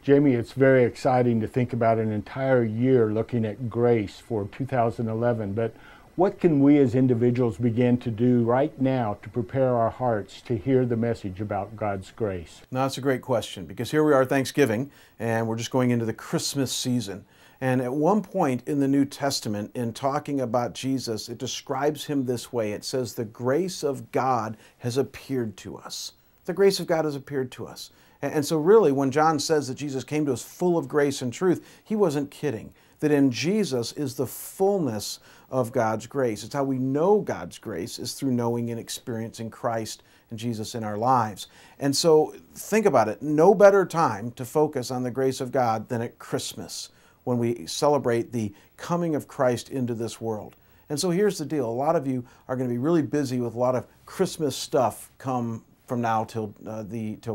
Jamie, it's very exciting to think about an entire year looking at grace for 2011, but what can we as individuals begin to do right now to prepare our hearts to hear the message about God's grace? Now, that's a great question, because here we are Thanksgiving, and we're just going into the Christmas season. And at one point in the New Testament, in talking about Jesus, it describes him this way. It says, the grace of God has appeared to us. The grace of God has appeared to us. And so really, when John says that Jesus came to us full of grace and truth, he wasn't kidding. That in Jesus is the fullness of God's grace. It's how we know God's grace is through knowing and experiencing Christ and Jesus in our lives. And so think about it. No better time to focus on the grace of God than at Christmas, when we celebrate the coming of Christ into this world. And so here's the deal. A lot of you are going to be really busy with a lot of Christmas stuff come from now till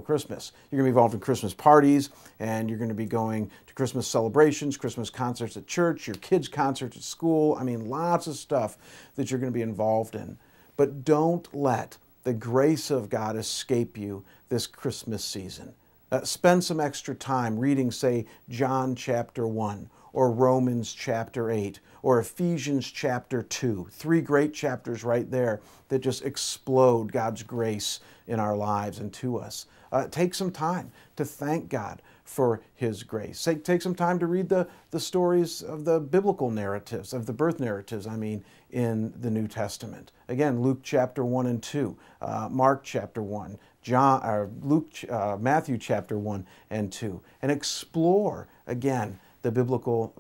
Christmas. You're going to be involved in Christmas parties, and you're going to be going to Christmas celebrations, Christmas concerts at church, your kids' concerts at school. I mean, lots of stuff that you're going to be involved in. But don't let the grace of God escape you this Christmas season. Spend some extra time reading, say, John chapter 1, or Romans chapter 8, or Ephesians chapter 2. Three great chapters right there that just explode God's grace in our lives and to us. Take some time to thank God for his grace. Take some time to read the stories of the biblical narratives, of the birth narratives, in the New Testament. Again, Luke chapter 1 and 2, Mark chapter 1, Matthew chapter 1 and 2, and explore, again, the biblical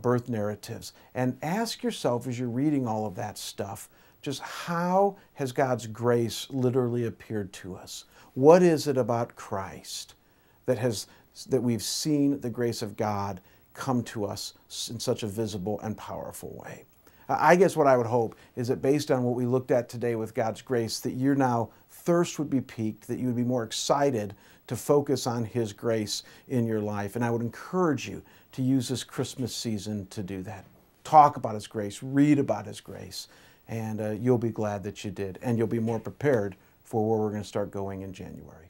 birth narratives. And ask yourself, as you're reading all of that stuff, just how has God's grace literally appeared to us? What is it about Christ that we've seen the grace of God come to us in such a visible and powerful way? I guess what I would hope is that based on what we looked at today with God's grace, that your now thirst would be piqued, that you would be more excited to focus on his grace in your life. And I would encourage you to use this Christmas season to do that. Talk about his grace, read about his grace, and you'll be glad that you did. And you'll be more prepared for where we're going to start going in January.